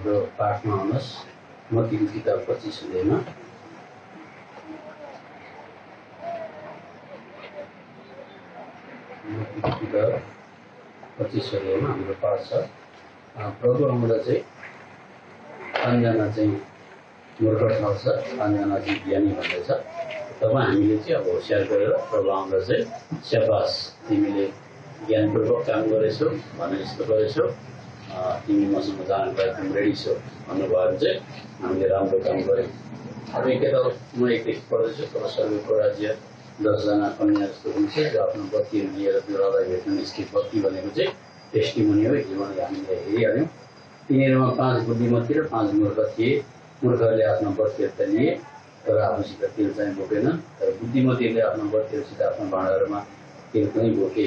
हाम्रो पाठमा आउनुहोस्। मत्तीको किताब 25 अध्यायमा हाम्रो पाठ छ। प्रभु आउँदा चाहिँ पाँचजना चाहिँ मूर्ख ठाउँछ, पाँचजना चाहिँ ज्ञानी भन्दैछ। तब हामीले चाहिँ अब होसियार गरेर प्रभु आउँदा चाहिँ स्याबास तिमीले ज्ञानपूर्वक काम गरेछौ भने जस्तो गरेछौ, तिमी मसँग जानुको लागि एकदम रेडी छौ भन्नुभयो भने चाहिँ हामीले राम्रो काम गऱ्यौँ। अब एकताल म एकदेखि पढ्दैछु। तब स्वर्गको राज्य 10जना कन्या जस्तो हुन्छ जो आफ्नो बत्तीहरू लिएर दुरालाई भेट्न निस्के। बत्ती भनेको चाहिँ टेस्टिमोनी हो, जीवनले हामीले हेरिहाल्यौँ। तिनीहरूमा 5 बुद्धिमती र 5 मूर्ख थिए। मूर्खहरूले आफ्नो बत्तीहरू त लिए तर आफूसित तेल चाहिँ बोकेन, तर बुद्धिमतीहरूले आफ्नो बत्तीहरूसित आफ्नो भाँडाहरूमा तेल पनि बोके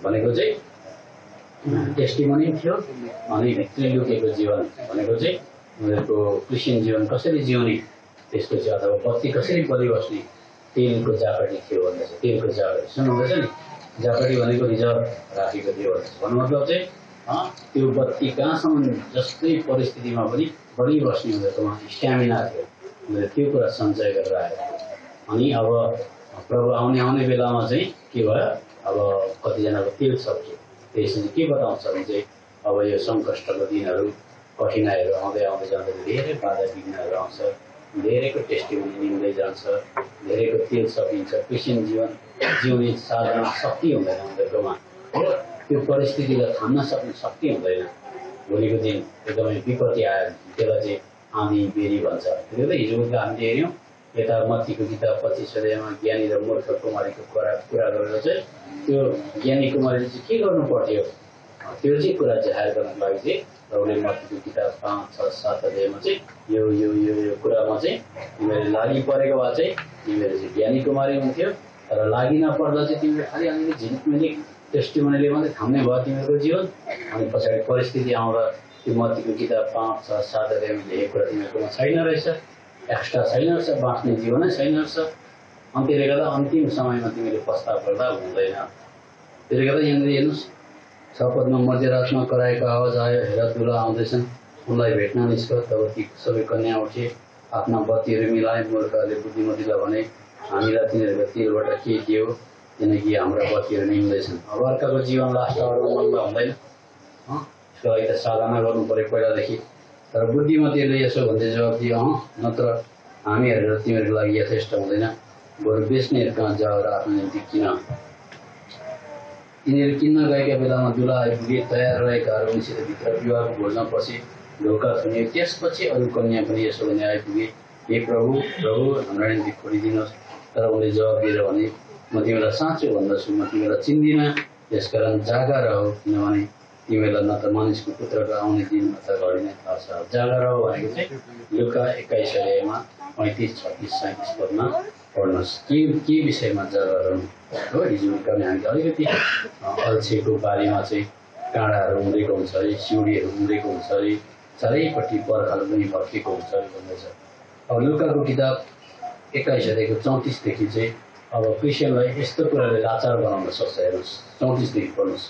भनेको चाहिँ टेस्टिमोनी थियो। अनि भित्री लुकेको जीवन भनेको चाहिँ उनीहरूको क्रिस्चियन जीवन कसरी जिउने त्यसको चाहिँ, अथवा बत्ती कसरी बलिबस्ने तेलको जापटी थियो भन्दैछ। तेलको जापटी सुन्नुहुँदैछ नि, जापटी भनेको रिजर्भ राखेको थियो भन्दैछ। भन्नु मतलब चाहिँ त्यो बत्ती कहाँसम्म जस्तै परिस्थितिमा पनि बलिबस्ने उनीहरूकोमा स्ट्यामिना थियो, उनीहरूले त्यो कुरा सञ्चय गरेर आयो। अनि अब प्रभु आउने बेलामा चाहिँ के भयो, अब कतिजनाको तेल सकियो। त्यसले के बताउँछ भने चाहिँ अब यो सङ्कष्टको दिनहरू, कठिनाइहरू आउँदै जाँदा धेरै बाधा विघ्नहरू आउँछ, धेरैको टेस्टिमोनी निम्दै जान्छ, धेरैको तेल सकिन्छ, क्रिस्चियन जीवन जिउने साधन शक्ति हुँदैन उनीहरूकोमा। त्यो परिस्थितिलाई थाम्न सक्ने शक्ति हुँदैन। भोलिको दिन एकदमै विपत्ति आयो, त्यसलाई चाहिँ आँधी बेरी भन्छ। त्यो त हिजो हामीले हेऱ्यौँ यता मत्तीको किताब 25 अध्यायमा ज्ञानी र मूर्ख कुमारीको कुरा गरेर चाहिँ त्यो ज्ञानी कुमारीले चाहिँ के गर्नु पर्थ्यो, त्यो चाहिँ कुरा जाहेर गर्नको लागि चाहिँ प्रभुले मत्तीको किताब 5, 6, 7 अध्यायमा चाहिँ यो कुरामा चाहिँ तिमीहरूले लागि परेको भए चाहिँ तिमीहरू चाहिँ ज्ञानी कुमारी हुन्थ्यो। तर लागि नपर्दा चाहिँ तिमीले खालि अलिअलि झिलिकमिलिक टेस्टिमोनीले मात्रै थाम्ने भयो तिमीहरूको जीवन। अनि पछाडि परिस्थिति आउँदा त्यो मत्तीको किताब 5, 6, 7 अध्यायमा लेखेको कुरा तिमीहरूकोमा छैन रहेछ, एक्स्ट्रा छैन रहेछ, बाँच्ने जीवनै छैन रहेछ। अनि त्यसले गर्दा अन्तिम समयमा तिमीले पस्ताव गर्दा हुँदैन। त्यसले गर्दा यहाँनिर हेर्नुहोस्, 6 पदमा मध्यरातमा कराएको आवाज आयो, हेर दुला आउँदैछन्, उनलाई भेट्न निस्क। तब ती सबै कन्या उठे, आफ्ना बत्तीहरू मिलाए। मूर्खहरूले बुद्धिमतीलाई भने, हामीलाई तिनीहरूको तेलबाट के दियो, किनकि हाम्रा बत्तीहरू निम्दैछन्। अब अर्काको जीवन लास्ट आवरमा मल्ल हुँदैन, यसको लागि त साधना गर्नु पऱ्यो पहिलादेखि। तर बुद्धिमतीहरूले यसो भन्दै जवाब दियो, नत्र हामीहरू र तिमीहरूको लागि यथेष्ट हुँदैन, बरु बेच्नेहरू कहाँ जाओ र आफ्नो निम्ति किन। तिनीहरू किन्न गएका बेलामा दुला आइपुगे, तयार रहेकाहरू उनीसित भित्र विवाहको भोजमा पछि ढोका थुनियो। त्यसपछि अरू कन्या पनि यसो भने आइपुगे, हे प्रभु हाम्रा निम्ति खोलिदिनुहोस्। तर उनले जवाब दिएर भने, म तिमीलाई साँचो भन्दछु, म तिमीलाई चिन्दिनँ, यसकारण जागा रह, किनभने तिमीलाई न त मानिसको पुत्रको आउने दिन न त घडी नै थाहा छ। जागा रह भनेको चाहिँ लुका 21 अध्यायमा 35, 36, 37 पदमा पढ्नुहोस्। के विषयमा जागा रहनु हो। हिजो उकाउने हामीले अलिकति अल्छीको बारेमा चाहिँ काँडाहरू उम्रेको हुन्छ अरे, सिउँडीहरू उम्रेको हुन्छ अरे, चारैपट्टि पर्खाल पनि भत्केको हुन्छ अरे भन्दैछ। अब लुकाको किताब 21 अध्यायको 34देखि चाहिँ अब क्रिस्चियनलाई यस्तो कुराले लाचार बनाउन सक्छ। हेर्नुहोस्, 34देखि पढ्नुहोस्।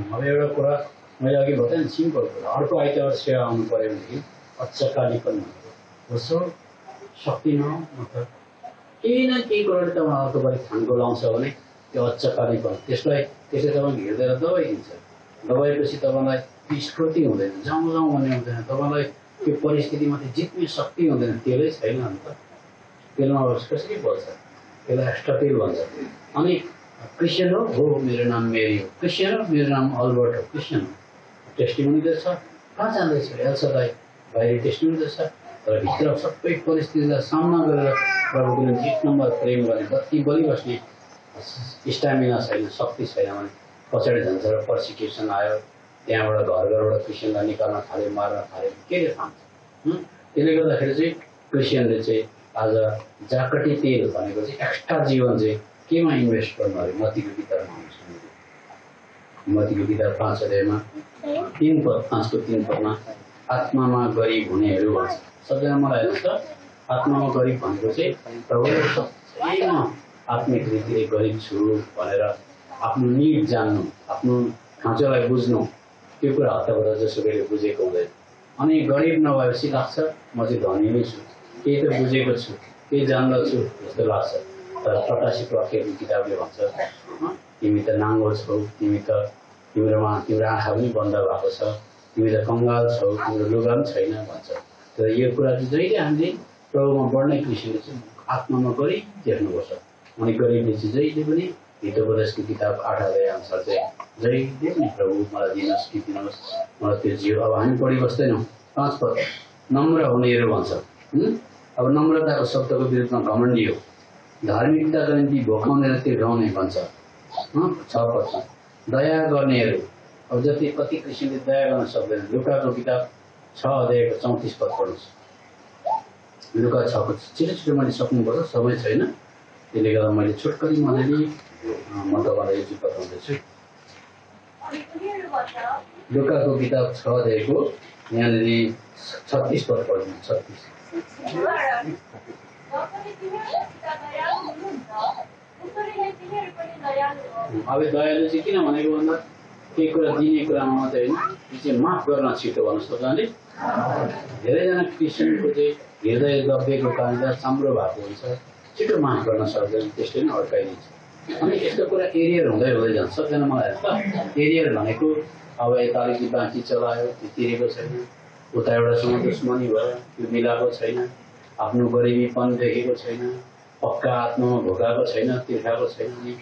अब एउटा कुरा मैले अघि बताएँ नि, सिम्पल कुरा। अर्को आइतबार सेवा आउनु पऱ्यो भनेदेखि अचकालीपन भनेको कसो शक्ति नहो, मतलब केही न केही कुराले तपाईँ अर्को पालि थानको लाउँछ भने त्यो अचकालीपन, त्यसले तपाईँको हेर्दैन दबाई दिन्छ। दबाईपछि तपाईँलाई स्फूर्ति हुँदैन, जाउँ भन्ने हुँदैन, तपाईँलाई त्यो परिस्थितिमाथि जित्ने शक्ति हुँदैन। तेलै छैन अन्त तेलमा कसरी बल्छ, त्यसलाई एक्स्ट्रा तेल भन्छ। अनि क्रिस्चियन हो, मेरो नाम मेरी हो, क्रिस्चियन हो, मेरो नाम अल्बर्ट हो, क्रिस्चियन हो, टेस्टिमोनी त छ, कहाँ जाँदैछ, एल्सादाई बाहिर टेस्टिमोनी त छ, तर भित्र सबै परिस्थितिलाई सामना गरेर प्रभुको निम्ति 1 नम्बर प्रेम गर्ने कति बलिबस्ने स्टामिना छैन, शक्ति छैन भने पछाडि जान्छ र पर्सिक्युसन आयो, त्यहाँबाट घरबाट क्रिस्चियनलाई निकाल्न थाल्यो, मार्न थाल्यो, केले थाम्छ? त्यसले गर्दाखेरि चाहिँ क्रिस्चियनले चाहिँ आज जाकटी तेल भनेको चाहिँ एक्स्ट्रा जीवन चाहिँ केमा इन्भेस्ट गर्नु अरे? मत्तीको किताबमा हुन्छ। मत्तीको किताब 5 अध्यायमा 3 पद, 5को 3 पदमा आत्मामा गरिब हुनेहरू भन्छ। सबैजना मलाई हेर्नुहोस् त, आत्मामा गरिब भनेको चाहिँ प्रभुले सबैमा आत्मिक रीतिले गरिब छु भनेर आफ्नो निड जान्नु, आफ्नो खाँचोलाई बुझ्नु, त्यो कुरा हत्ताबाट जसुकैले बुझेको हुँदैन। अनि गरिब नभएपछि लाग्छ म चाहिँ धनी नै छु, केही त बुझेको छु, केही जान्दछु जस्तो लाग्छ। तर प्रकाशित वाक्यको किताबले भन्छ तिमी त नाङ्गो छौ, तिम्रोमा तिम्रो आँखा पनि बन्द भएको छ, तिमी त कङ्गाल छौ, तिम्रो लुगा पनि छैन भन्छ। तर यो कुरा चाहिँ जहिले हामीले प्रभुमा बढ्ने क्रिस्चियनले चाहिँ आत्मामा गरिब देख्नुपर्छ। अनि गरिबले चाहिँ जहिले पनि हितोपदेशको किताब 8 अध्याय अनुसार चाहिँ जहिले पनि प्रभु मलाई दिनुहोस् कि दिनुहोस्, मलाई त्यो जीव। अब हामी पढिबस्दैनौँ 5 पद नम्र हुनेहरू भन्छ। अब नम्रताको शब्दको विरुद्धमा घमण्डी हो, धार्मिकताको निम्ति भोकाउने र तिर्खाउने भन्छ। 6 पदमा दया गर्नेहरू। अब जति कति क्रिस्चियनले दया गर्न सक्दैन। लुकाको किताब 6 अध्यायको 34 पद पढ्नुहोस्। लुका 6 को छिटो मैले सक्नुपर्छ, समय छैन, त्यसले गर्दा मैले छोटकरी मजाले म तपाईँलाई यो चाहिँ बताउँदैछु। लुकाको किताब 6 अध्यायको यहाँनिर 36 पद पढ्नु। 36 अब दयालु चाहिँ किन भनेको भन्दा केही कुरा दिने कुरामा मात्रै होइन, यो चाहिँ माफ गर्न छिटो भन्नुहोस् तपाईँले। धेरैजना क्रिस्चियनको चाहिँ हृदय दबिएको कारणले चाम्रो भएको हुन्छ, छिटो माफ गर्न सक्दैन, त्यसले नै अड्काइदिन्छ। अनि यस्तो कुरा एरियर हुँदै हुँदै जान्छ। सबजना मलाई हेर्छ एरियर भनेको अब यता अलिकति बाँकी चलायो, त्यो तिरेको छैन, उता एउटासँग दुश्मनी भयो, त्यो मिलाएको छैन, आफ्नो गरिबीपन देखेको छैन, पक्का आत्मामा भोगाएको छैन, तिर्खाएको छैन। अनि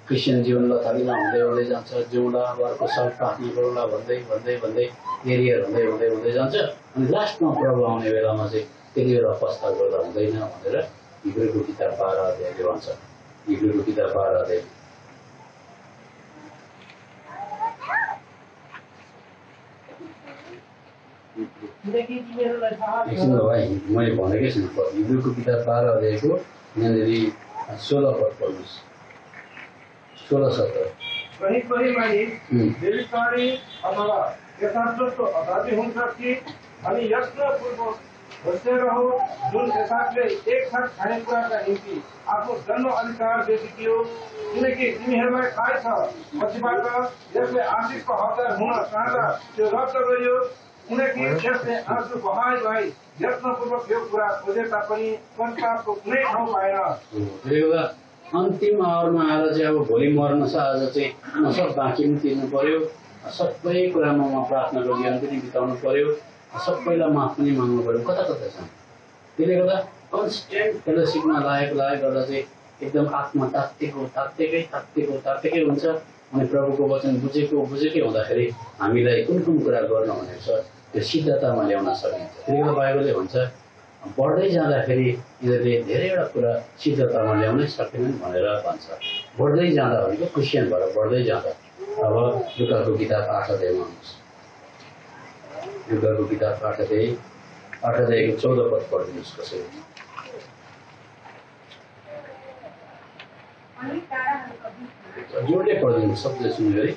क्रिस्चियन जीवन लथालिँदा हुँदै हुँदै जान्छ, जिउँला अब अर्को साल प्रार्थना गरौँला भन्दै भन्दै भन्दै एरियर हुँदै हुँदै हुँदै जान्छ। अनि लास्टमा प्रभु आउने बेलामा चाहिँ त्यति बेला पस्ता गर्दा हुँदैन भनेर हिब्रूको किताब 12 अध्यायले भन्छ। हिब्रूको किताब 12 अध्याय एकछिन भाइ मैले भनेकै छैन। हिब्रूको किताब 12 अध्यायको यहाँनिर 16 पद पढ्नुहोस्। 16-17 कहीं कहीं मानिस बेविचारी अथवा यथार्थको अभावी हुन्छ कि अनि यत्नपूर्वक बसेर हो जुन यथार्थले एकसाथ खानेकुराका निम्ति आफ्नो जन्म अधिकार बेचिदियो, किनकि तिमीहरूलाई थाहै छ पछिबाट यसले आशिषको हकदार हुन चाहँदा त्यो रद्द गरियो, किनकि यसले आँसु बहाई बहाई यत्नपूर्वक यो कुरा खोजे तापनि प्रस्तावको कुनै ठाउँ पाएन। अन्तिम आवरमा आएर चाहिँ अब भोलि मर्न छ, आज चाहिँ म सब बाँकी पनि तिर्नु पर्यो, सबै कुरामा म प्रार्थनाको जीवन पनि बिताउनु पर्यो, सबैलाई माफ पनि माग्नु पर्यो, कता कता छ। त्यसले गर्दा कन्सटेन्ट फेलोसिपमा लागेको गर्दा चाहिँ एकदम आत्मा तात्तिकै हुन्छ। अनि प्रभुको वचन बुझेकै हुँदाखेरि हामीलाई कुन कुन कुरा गर्नु भनेको छ त्यो सिद्धतामा ल्याउन सकिन्छ। त्यसले गर्दा बाइबलले भन्छ बढ्दै जाँदाखेरि यिनीहरूले धेरैवटा कुरा सिद्धतामा ल्याउनै सकेनन् भनेर भन्छ। बढ्दै जाँदा भनेको क्रिस्चियनबाट बढ्दै जाँदा। अब लुकाको किताब 8 अध्यायमा आउनुहोस्। लुकाको किताब 8 अध्यायको 14 पद पढिदिनुहोस् कसैले। जोडले पढिदिनुहोस्, शब्द सुन्यो है।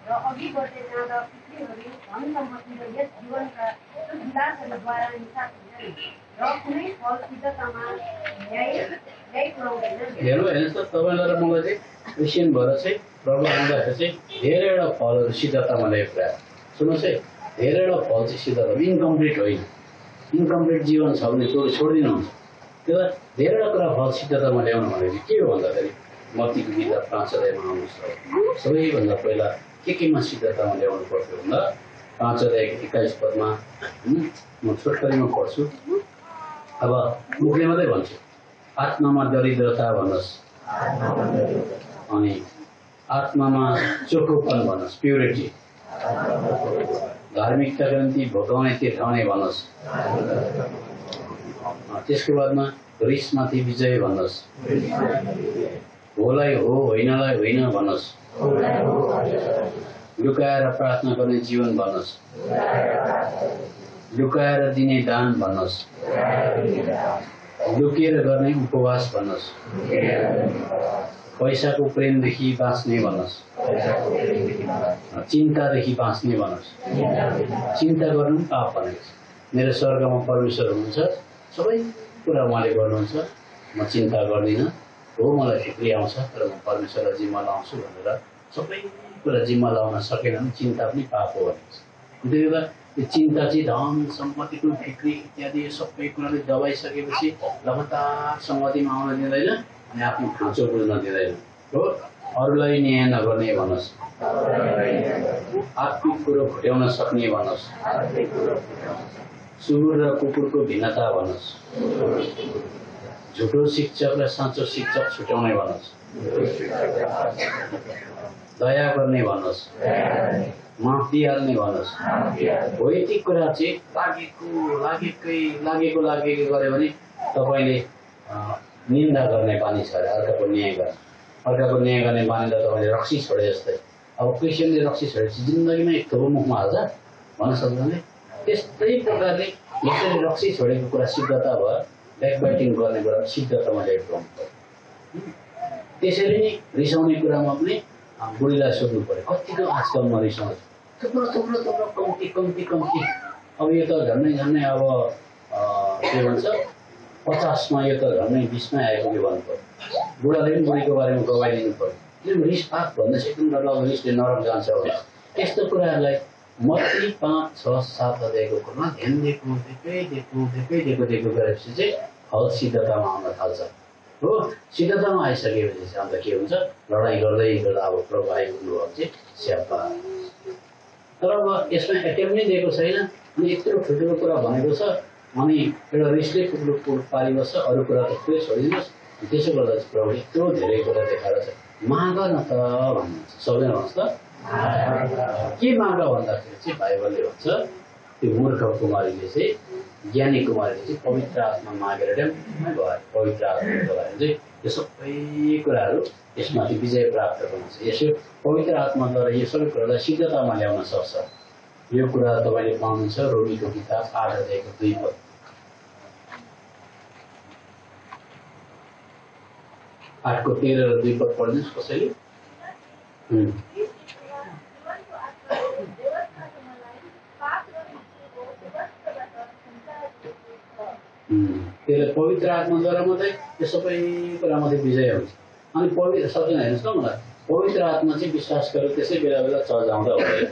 र अघि बढ्दै जाँदा पितृहरू धन सम्पत्ति र यस जीवनका विलासहरूद्वारा निसात हुन्छन् र कुनै फल सिद्धतामा ल्याइ पुर्याउँदैन। हेर्नुहोस् त, तपाईँलाई र मलाई चाहिँ क्रिस्चियन भएर चाहिँ प्रभु आउँदाखेरि चाहिँ धेरैवटा फलहरू सिद्धतामा ल्याइ पुर्यायो। सुन्नुहोस् है, धेरैवटा फल चाहिँ सिद्धता इन्कम्प्लिट होइन। इन्कम्प्लिट जीवन छ भने त्यो छोडिदिनुहुन्छ। त्यो धेरैवटा कुरा फल सिद्धतामा ल्याउनु भनेको के हो भन्दाखेरि मत्तीको किताब 5 अध्यायमा आउनुहोस्। सबैभन्दा पहिला केमा सिद्धतामा ल्याउनु पर्थ्यो भन्दा 5 अध्यायको 21 पदमा म छोटकरीमा पढ्छु। अब मुखले मात्रै भन्छु, आत्मामा दरिद्रता भन्नुहोस्, अनि आत्मामा चोखोपन भन्नुहोस्, प्युरिटी, धार्मिकताको निम्ति भोकाउने तिर्खाउने भन्नुहोस्। त्यसको बादमा रिसमाथि विजय भन्नुहोस्। होलाई हो होइनलाई होइन भन्नुहोस्। लुकाएर प्रार्थना गर्ने जीवन भन्नुहोस्। लुकाएर दिने दान भन्नुहोस्। लुकेर गर्ने उपवास भन्नुहोस्। पैसाको प्रेमदेखि बाँच्ने भन्नुहोस्। चिन्तादेखि बाँच्ने भन्नुहोस्। चिन्ता गर्नु पाप भनेको छ। मेरो स्वर्गमा परमेश्वर हुनुहुन्छ, सबै कुरा उहाँले गर्नुहुन्छ, म चिन्ता गर्दिनँ। हो मलाई फिक्री आउँछ तर म परमेश्वरलाई जिम्मा लाउँछु भनेर सबै कुरा जिम्मा लाउन सकेन भने चिन्ता पनि पाप हो भनेको छ। त्यसले गर्दा यो चिन्ता चाहिँ धन सम्पत्तिको फिक्री इत्यादि सबै कुराले दबाइसकेपछि लगातार सङ्गतिमा आउन दिँदैन अनि आफ्नो खाँचो बुझ्न दिँदैन। हो अरूलाई न्याय नगर्ने भन्नुहोस्। आत्मिक कुरो घुट्याउन सक्ने भन्नुहोस्। सुँगुर र कुकुरको भिन्नता भन्नुहोस्। झुटो शिक्षक र साँचो शिक्षक छुट्याउने भन्नुहोस्। दया गर्ने भन्नुहोस्। माफ दिइहाल्ने भन्नुहोस्। हो यति कुरा चाहिँ लागेको गऱ्यो भने तपाईँले निन्दा गर्ने बानी छ अरे अर्काको न्याय गर्ने बानीलाई तपाईँले रक्सी छोडे जस्तै। अब क्रिस्चियनले रक्सी छोडेपछि जिन्दगीमा एक थोपो मुखमा हाल्छ भन्न सक्दैन। त्यस्तै प्रकारले यसरी रक्सी छोडेको कुरा सिद्धता भयो, ब्याकबाइटिङ गर्ने कुरा सिद्धतामा ल्याएको गर्नु पर्यो। त्यसरी नै रिसाउने कुरामा पनि बुढीलाई सोध्नु पर्यो कतिको आजकल म रिसाउँछु। थुप्रो कम्ती। अब यो त झन्डै अब के भन्छ 50मा यो त झन्डै 20मा आइपुग्यो भन्नु पर्यो। बुढाले पनि बुढीको बारेमा गवाइदिनु पर्यो। किन रिस पाप भन्दा चाहिँ किन रिसले नरक जान्छ भने यस्तो कुराहरूलाई मत्ती 5-6-7 अध्यायको कुरामा ध्यान दिएको गरेपछि चाहिँ हल सिद्धतामा आउन थाल्छ। हो सिद्धतामा आइसकेपछि चाहिँ अन्त के हुन्छ लडाइँ गर्दै गर्दा अब प्रभु आइपुग्नु भयो चाहिँ स्यापा। तर अब यसमा एटेम नै दिएको छैन अनि यत्रो ठुल्ठुलो कुरा भनेको छ अनि एउटा रिसले टुक्रो पारिबस्छ अरू कुरा त पुरै छोडिदिनुहोस्। त्यसो गर्दा चाहिँ प्रभु यत्रो धेरै कुरा देखाएर चाहिँ माग न त भन्नुहुन्छ। सबैजना भन्नुहोस् त के माग भन्दाखेरि चाहिँ बाइबलले भन्छ त्यो मूर्ख कुमारीले चाहिँ ज्ञानी कुमारीले चाहिँ पवित्र आत्मा मागेर ड्याम्मै भयो। पवित्र आत्माको लागि चाहिँ यो सबै कुराहरू यसमाथि विजय प्राप्त गर्नुहुन्छ। यसो पवित्र आत्माद्वारा यो सबै कुरालाई सिद्धतामा ल्याउन सक्छ। यो कुरा तपाईँले पाउनुहुन्छ रोमीको किताब 8 अध्यायको 2 पद। आठको 13 र 2 पद पढ्नुहोस् कसैले। त्यसले पवित्र आत्माद्वारा मात्रै यो सबै कुरामाथि विजय हुन्छ। अनि पवित्र सबजना हेर्नुहोस् न मलाई पवित्र आत्मा चाहिँ विश्वास गरेर त्यसै बेला चर्जाउँदा हुँदैन।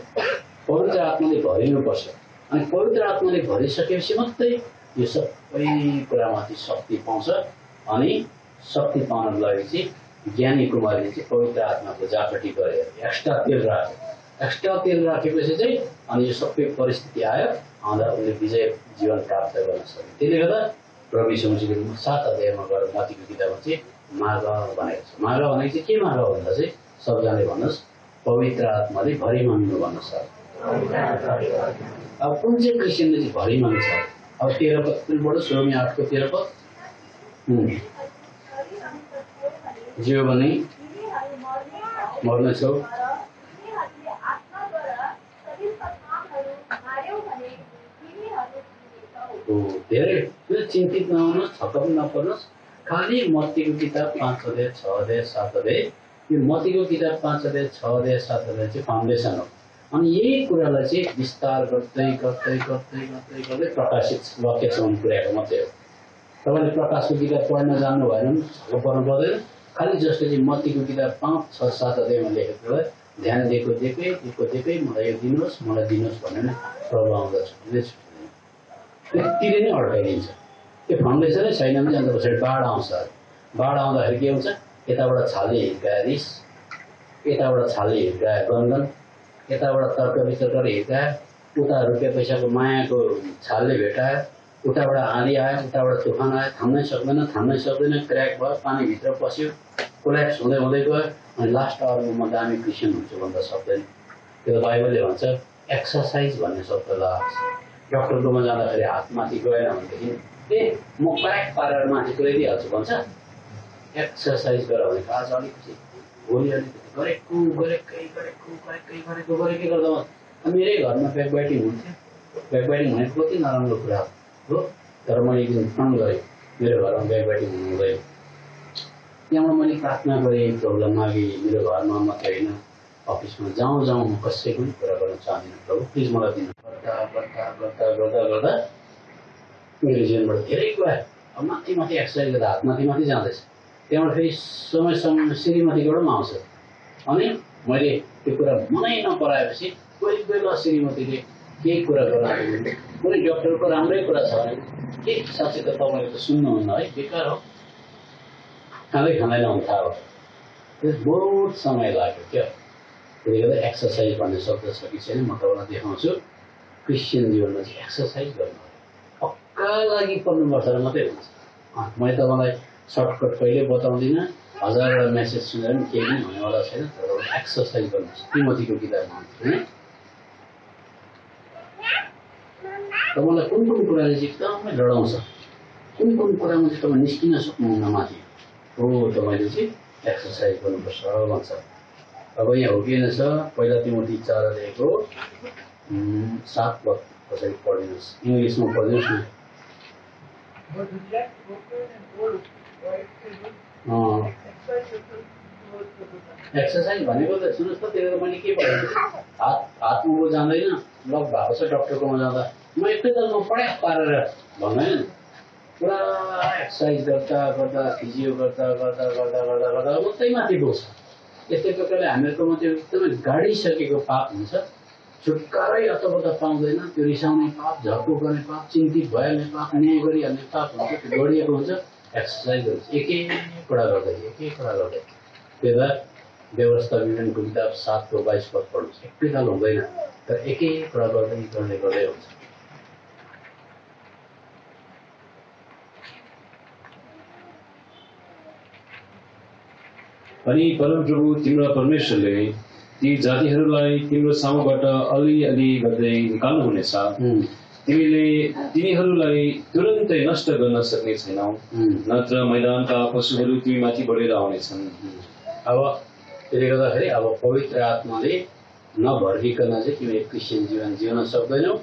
पवित्र आत्माले भरिनुपर्छ अनि पवित्र आत्माले भरिसकेपछि मात्रै यो सबै कुरामाथि शक्ति पाउँछ। अनि शक्ति पाउनको लागि चाहिँ ज्ञानी कुमारले चाहिँ पवित्र आत्माको जापटी गरे एक्स्ट्रा तेल राखेपछि चाहिँ अनि यो सबै परिस्थिति आयो अन्त उसले विजय जीवन प्राप्त गर्न सक्यो। त्यसले गर्दा प्रभु यीशु मसीहले 7 अध्यायमा गएर मत्तीको किताबमा चाहिँ माग भनेको छ। माग भनेको चाहिँ के माग भन्दा चाहिँ सबजनाले भन्नुहोस् पवित्र आत्माले भरि माग्नु भन्नुहोस्। अब कुन चाहिँ क्रिस्चियनले चाहिँ भरि माग्छ। अब 13 पद पनि पढोस् रोमी 8को 13 पद। जियो भने मर्नेछौ धेरै चिन्तित नहुनुहोस् छक्क पनि नपर्नुहोस्। खालि मत्तीको किताब 5 अध्याय 6 अध्याय 7 अध्याय यो मत्तीको किताब 5 अध्याय 6 अध्याय 7 अध्याय चाहिँ फाउन्डेसन हो। अनि यही कुरालाई चाहिँ विस्तार गर्दै प्रकाशित वाक्यसम्म पुर्याएको मात्रै हो। तपाईँले प्रकाशको किताब पढ्न जान्नु भएन भने छक्क पर्नु पर्दैन। खालि जसले चाहिँ मत्तीको किताब 5, 6, 7 अध्यायमा लेखेको ध्यान दिएको मलाई यो दिनुहोस् भनेर प्रभु आउँदछ त्यतिले नै अड्काइदिन्छ। त्यो फाउन्डेसनै छैन भने अन्त पछाडि बाढ आउँछ। बाढ आउँदाखेरि के हुन्छ यताबाट छाले हिर्काए रिस, यताबाट छाले हिर्काए गनगन, यताबाट तर्क वितर्क हिर्काए, उता रुपियाँ पैसाको मायाको छालले भेटायो, उताबाट आँधी आयो, उताबाट तुफान आयो, थाम्नै सक्दैन क्र्याक भयो, पानीभित्र पस्यो, कोल्याप्स हुँदै गयो। अनि लास्ट आवरमा म दामी क्रिस्चियन हुन्छु भन्दा सक्दैन। त्यो बाइबलले भन्छ एक्सर्साइज भन्ने शब्द लगाएको छ। डक्टरकोमा जाँदाखेरि हात माथि गएन भनेदेखि म प्याक पारेर माथि गइदिइहाल्छु भन्छ। एक्सर्साइज गर भनेको आज अलिकति भोलि अलिकति गरेकै गर्दा मेरै घरमा ब्याकबाइटिङ हुन्थ्यो। ब्याकबाइटिङ भनेको कति नराम्रो कुरा हो, तर मैले एक दिन प्रण गरेँ मेरो घरमा ब्याकबाइटिङ हुनु हुँदैन। त्यहाँबाट मैले प्रार्थना गरेँ, प्रभुलाई मागेँ, मेरो घरमा मात्रै होइन अफिसमा जाउँ म कसैको पनि कुरा गर्न चाहदिनँ, प्रभु प्लिज मलाई दिनु। गर्दा मेरो जीवनबाट धेरै कुरा अब माथि एक्सर्साइज गर्दा हात माथि जाँदैछ। त्यहाँबाट फेरि समय श्रीमतीबाट पनि आउँछ। अनि मैले त्यो कुरा मनै नपराएपछि कोही बेला श्रीमतीले केही कुरा गर्दाखेरि कुनै डक्टरको राम्रै कुरा छ भने के साँच्चै त तपाईँले त सुन्नुहुन्न है, बेकार हो, खाँदैन हुन थाहा हो। बहुत समय लाग्यो क्या। त्यसले गर्दा एक्सर्साइज भन्ने शब्द छ कि छैन म तपाईँलाई देखाउँछु। क्रिस्चियन जीवनमा चाहिँ एक्सर्साइज गर्नु पक्का लागि पर्नुपर्छ र मात्रै हुन्छ। मैले तपाईँलाई सर्टकट कहिले बताउँदिनँ, हजारवटा मेसेज सुनेर पनि केही पनि हुनेवाला छैन। तर एक्सर्साइज गर्नुहोस्। तिमोथीको किताबमा हुन्छ तपाईँलाई कुन कुराले चाहिँ एकदमै लडाउँछ, कुन कुरामा चाहिँ तपाईँ निस्किन सक्नुहुन्न माथि, हो तपाईँले चाहिँ एक्सर्साइज गर्नुपर्छ भन्छ। अब यहाँ हो कि छ पहिला तिमोथी 4:1 7 पद कसरी पढिदिनुहोस्, इङ्ग्लिसमा पढिदिनुहोस् न। एक्सर्साइज भनेको त सुन्नुहोस् त, त्यो त मैले के भनेको हात उँभो जाँदैन, लक भएको छ डक्टरकोमा जाँदा म एकैतालमा पड्याक पारेर भन्दैन, पुरा एक्सर्साइज गर्दा फिजियो गर्दा मात्रै माथि पुग्छ। यस्तै प्रकारले हामीहरूकोमा त्यो एकदमै गाडिसकेको पाप हुन्छ, छुटकारै अतपत्ता पाउँदैन। त्यो रिसाउने पाप, झर्को गर्ने पाप, चिन्तित भइहाल्ने पाप, न्याय गरिहाल्ने पाप हुन्छ, त्यो गरिएको हुन्छ। एक्सर्साइज गर्छ एक कुरा गर्दै। त्यता व्यवस्था विवरणको किताब 7:22 पद पढ्नुहोस्। एकैताल हुँदैन, तर एक कुरा गर्दै हुन्छ। अनि परमप्रभु तिम्रो परमेश्वरले ती जातिहरूलाई तिम्रो सामुबाट अलिअलि गर्दै निकाल्नुहुनेछ। तिमीले तिनीहरूलाई तुरन्तै नष्ट गर्न सक्ने छैनौ, नत्र मैदानका पशुहरू तिमीमाथि बढेर आउनेछन्। अब त्यसले गर्दाखेरि अब पवित्र आत्माले नभर्किकन चाहिँ तिमीले क्रिस्चियन जीवन जिउन सक्दैनौ।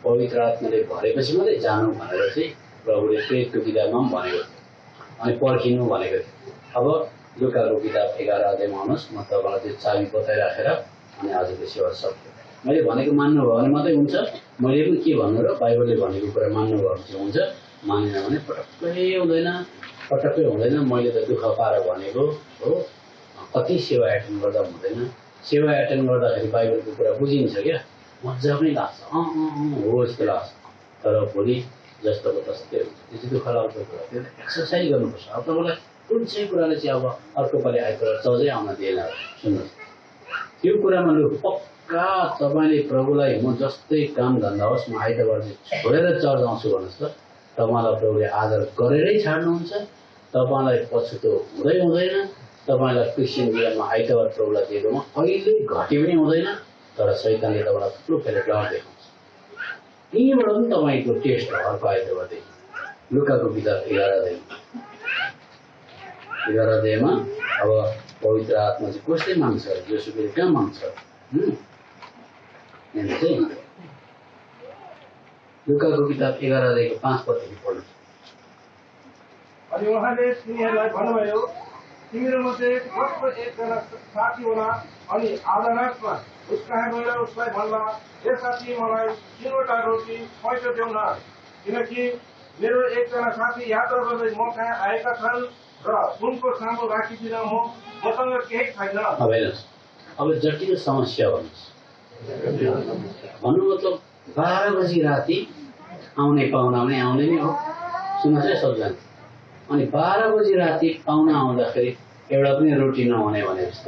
पवित्र आत्माले भरेपछि मात्रै जानु भनेर चाहिँ प्रभुले प्रेरितको किताबमा पनि भनेको थियो, अनि पर्खिनु भनेको थियो। अब लुकाको किताब 11 आउनुहोस्, म तपाईँलाई त्यो चाबी बताइराखेर अनि आजको सेवा सक्छु। मैले भनेको मान्नुभयो भने मात्रै हुन्छ। मैले पनि के भन्नु र बाइबलले भनेको कुरा मान्नुभयो भने चाहिँ हुन्छ, मानेन भने पटक्कै हुँदैन। मैले त दुःख पाएर भनेको हो, कति सेवा एटेन्ड गर्दा हुँदैन। सेवा एटेन्ड गर्दाखेरि बाइबलको कुरा बुझिन्छ क्या, मजा पनि लाग्छ, हो जस्तो लाग्छ। तर भोलि जस्तोको तस्तै हुन्छ, त्यो चाहिँ दुःख लाग्दो कुरा। त्यो एक्सर्साइज गर्नुपर्छ। अब तपाईँलाई कुन चाहिँ कुराले चाहिँ अब अर्को पालि आइतबार चर्चै आउन दिएन। सुन्नुहोस्, त्यो कुरामा लु पक्का तपाईँले प्रभुलाई म जस्तै काम धन्दा होस्, म आइतबार चाहिँ छोडेर चर्च आउँछु भन्नुहोस् त, तपाईँलाई प्रभुले आदर गरेरै छाड्नुहुन्छ। तपाईँलाई पछुतो हुँदैन। तपाईँलाई क्रिस्चियन जीवनमा आइतबार प्रभुलाई दिएकोमा कहिले घटी पनि हुँदैन। तर शैतानले तपाईँलाई थुप्रो फेरि डर देखाउँछ। यहीँबाट पनि तपाईँको टेस्ट हो अर्को आइतबारदेखि। लुकाको किताब 11 अब पवित्र आत्मा चाहिँ कसले माग्छ, जोसुफले कहाँ माग्छ। चाहिँ लुकाको किताब 11:5 पददेखि पढ्नु। अनि उहाँले तिनीहरूलाई भन्नुभयो, तिमीहरू मध्ये कसको एकजना साथी होला अनि आधा रातमा उसकहाँ गएर उसलाई भन्ला, ए साथी मलाई 3वटा रोटी पैसा देऊ न, किनकि मेरो एकजना साथी यात्रा गर्दै म कहाँ आएका छन् र उनको सामु राखिदिन, मसँग केही छैन। अब जटिल समस्या भन्नुहोस्। भन्नु मतलब 12 बजी राति आउने पाहुना आउने नै हो। सुन्नुहोस् है सबजना। अनि 12 बजी राति पाहुना आउँदाखेरि एउटा पनि रोटी नहुने भनेपछि त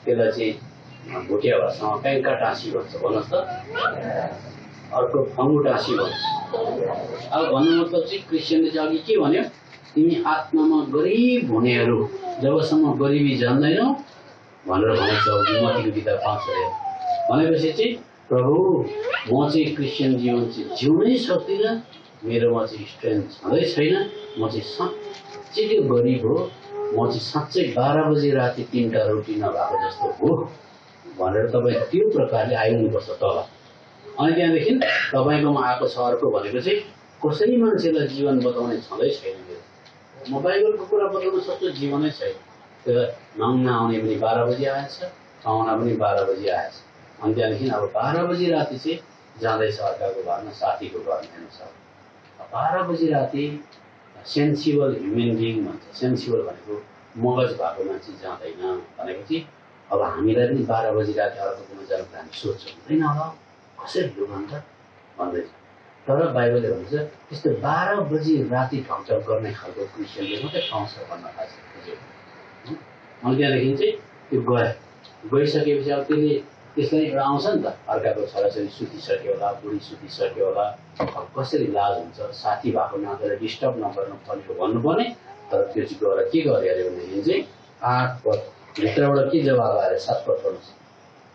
त्यसलाई चाहिँ भुटिया भाषामा ट्याङ्का टाँसी भन्छ, भन्नुहोस् त। अर्को फङ्गु टाँसी भन्छ। अब भन्नु मतलब चाहिँ क्रिस्चियनले चाहिँ अघि के भन्यो, तिमी आत्मामा गरिब हुनेहरू जबसम्म गरिबी जान्दैनौ भनेर भनेको छ मत्तीको किताब 5:5। भनेपछि चाहिँ प्रभु म चाहिँ क्रिस्चियन जीवन चाहिँ जिउनै सक्दिनँ, मेरोमा चाहिँ स्ट्रेन्थ छँदै छैन, म चाहिँ साँच्चै गरिब हो, म चाहिँ साँच्चै 12 बजी राति 3टा रोटी नभएको जस्तो हो भनेर तपाईँ त्यो प्रकारले आइहुनुपर्छ तल। अनि त्यहाँदेखि तपाईँकोमा आएको छ अर्को भनेको चाहिँ कसै मान्छेलाई जीवन बताउने छँदै छैन मेरो, म बाइबलको कुरा बताउन सक्छु, जीवनै छैन। त्यो नुहाउन आउने पनि 12 बजी आएछ, आउन पनि 12 बजी आएछ। अनि त्यहाँदेखि अब 12 बजी राति चाहिँ जाँदैछ अर्काको घरमा, साथीको घरमा हेर्नुहोस्। 12 बजी राति सेन्सिबल ह्युमन बिइङ भन्छ, सेन्सिबल भनेको मगज भएको मान्छे जाँदैन भनेको चाहिँ अब हामीलाई पनि 12 बजी राति अर्कोमा जानु हामी सोच्छौँ हुँदैन होला कसरी हो भन्छ भन्दैछ। तर बाइबलले भन्छ त्यस्तो 12 बजी राति ढकढक गर्ने खालको क्रिस्चियनले मात्रै पाउँछ भन्न थाल्छ। अनि त्यहाँदेखि चाहिँ त्यो गइसकेपछि अब त्यसले त्यसलाई एउटा आउँछ नि त, अर्काको छोराछोरी सुतिसक्यो होला, बुढी सुतिसक्यो होला, अब कसरी लाज हुन्छ, साथी भएको नाताले डिस्टर्ब नगर्नु पर्ने भन्नुपर्ने। तर त्यो चाहिँ गएर के गरे अरे भनेदेखि चाहिँ 8 पद भित्रबाट के जवाब आएर 7 पद पढ्नुहोस्।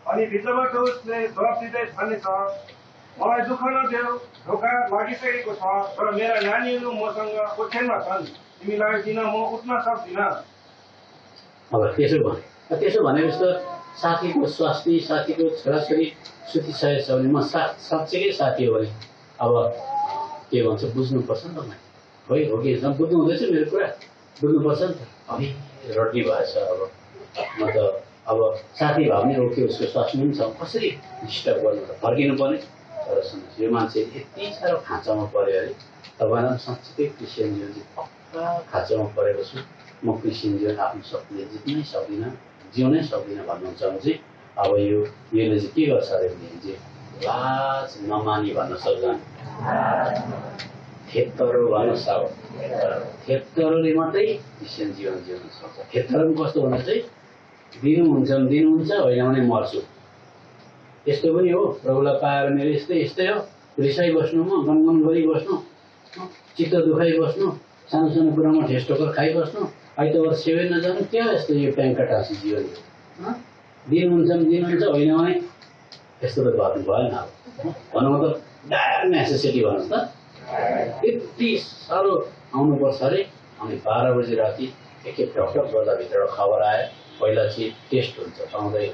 अनि भित्रबाट उसले जवाब दिँदै भनेछ, मलाई दुःख नदेऊ, ढोका लागिसकेको छ, तर मेरा नानीहरू मसँग ओछ्यानमा छन्, तिमीलाई किन म उठ्न सक्दिनँ। अब त्यसो भनेपछि त साथीको स्वास्नी, साथीको छोराछोरी सुतिसकेको छ भने म साँच्चैकै साथी हो भने अब के भन्छ बुझ्नुपर्छ नि तपाईँ, है हो कि बुझ्नु हुँदैछ मेरो कुरा, बुझ्नुपर्छ नि त। है रड्डी भएछ, अब म त अब साथी भए पनि ओके, उसको स्वास्नी पनि छ, कसरी डिस्टर्ब गर्नु त, फर्किनु पर्ने। तर सुन्नुहोस्, यो मान्छे यति साह्रो खाँचामा पऱ्यो अरे, तपाईँलाई साँच्चै क्रिस्चियन जीवन चाहिँ पक्का खाँचामा परेको छु, म क्रिस्चियन जीवन आफ्नो शक्तिले जित्नै सक्दिनँ, जिउनै सक्दिनँ भन्नुहुन्छ भने चाहिँ अब यसले चाहिँ के गर्छ अरे भनेदेखि चाहिँ लाज नमानी भन्न सक्दैन, थेत्तरो भन्नुहोस्। अब थेत्तरोले मात्रै क्रिस्चियन जीवन जिउन सक्छ। थेत्तरो पनि कस्तो भन्दा चाहिँ दिनुहुन्छ होइन भने मर्छु, यस्तो पनि हो। प्रभुलाई पाएर मेरो यस्तै हो, रिसाइबस्नु, म गनगन गरिबस्नु, चित्त दुखाइबस्नु, सानो सानो कुरामा ठेस ठोकर खाइबस्नु, आइतबार सेवै नजानु, क्या यस्तो यो प्याङ्का टाँसी जीवन दिनुहुन्छ होइन भने यस्तो त गर्नु भएन। अब भन्नु त डायर नेसेसिटी भन्नुहोस् त, यति साह्रो आउनुपर्छ अरे। अनि 12 बजी राति एकखेप ढकढक गर्दा भित्रबाट खबर आयो, पहिला चाहिँ टेस्ट हुन्छ पाउँदै,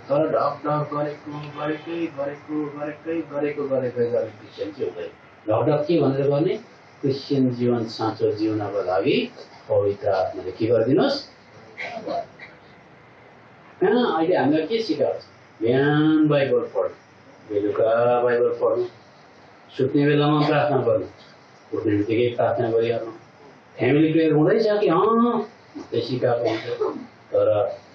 तर ढकढक गरेको क्रिस्चियन चाहिँ हुँदैन। ढकढक के भनेर गर्ने, क्रिस्चियन जीवन साँचो जिउनको लागि पवित्र आत्माले के गरिदिनुहोस्। अहिले हामीलाई के सिकाउँछ, बिहान बाइबल पढ्नु, बेलुका बाइबल पढ्नु, सुत्ने बेलामा प्रार्थना गर्नु, उठ्ने बित्तिकै प्रार्थना गरिहाल्नु, फ्यामिली प्रेयर हुँदैछ कि मात्रै सिकाएको हुन्छ। तर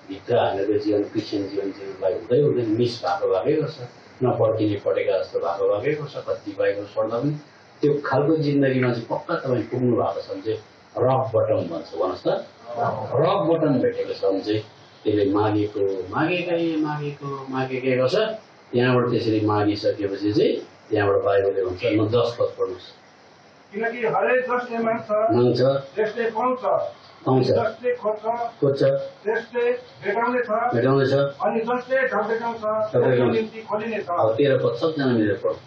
भित्र हामीहरूको जीवन क्रिस्चियन जीवन जिउनलाई हुँदैन, मिस भएको भएकै गर्छ, नपड्किने पढेका जस्तो भएकै गर्छ। कति बाइबल पढ्दा पनि त्यो खालको जिन्दगीमा चाहिँ पक्का तपाईँ पुग्नु भएको छ भने चाहिँ रक बटम भन्छ, भन्नुहोस् त, रक बटम भेटेको छ भने चाहिँ त्यसले मागेकै गर्छ। त्यहाँबाट त्यसरी मागिसकेपछि चाहिँ त्यहाँबाट बाइबलले भन्छ, म 10 पद पढ्नुहोस्। किनकि हरेक जसले माग्छ त्यसले पाउँछ, जसले खोज्छ त्यसले भेटाउनेछ, अनि जसले ढकढकाउँछ त्यसको निम्ति खोलिनेछ। 13 पद सबजना मिलेर पढ्नु।